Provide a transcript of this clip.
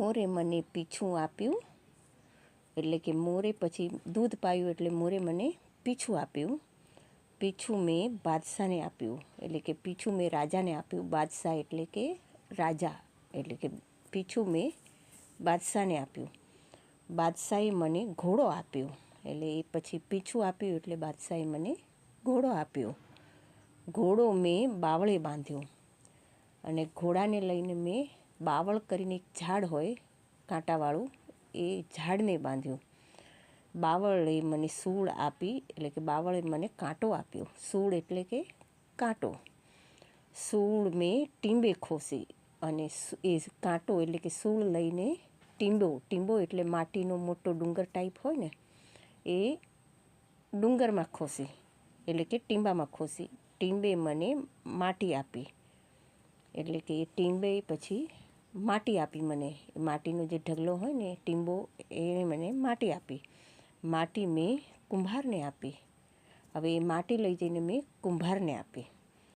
મોરે મને પીછું આપ્યું, એટલે કે મોરે પછી દૂધ પાયું એટલે મોરે મને પીછું આપ્યું. પીછું મેં બાદશાહને આપ્યું, એટલે કે પીછું મેં રાજાને આપ્યું. બાદશાહ એટલે કે રાજા, એટલે કે પીછું મેં બાદશાહને આપ્યું. બાદશાહે મને ઘોડો આપ્યો, એટલે એ પછી પીછું આપ્યું એટલે બાદશાહે મને ઘોડો આપ્યો. ઘોડો મેં બાવળે બાંધ્યો, અને ઘોડાને લઈને મેં બાવળ કરીને એક ઝાડ હોય કાંટાવાળું, એ ઝાડને બાંધ્યું. બાવળે મને સૂળ આપી, એટલે કે બાવળે મને કાંટો આપ્યો. સૂળ એટલે કે કાંટો. સૂળ મેં ટીંબે ખોસી, અને એ કાંટો એટલે કે સૂળ લઈને ટીંબો એટલે માટીનો મોટો ડુંગર ટાઈપ હોય ને, એ ડુંગરમાં ખોસી, એટલે કે ટીંબામાં ખોસી. ટીંબે મને માટી આપી, એટલે કે એ ટીંબે પછી માટી આપી મને. માટીનો જે ઢગલો હોય ને ટીંબો, એણે મને માટી આપી. માટી મેં કુંભારને આપી. હવે એ માટી લઈ જઈને મેં કુંભારને આપી.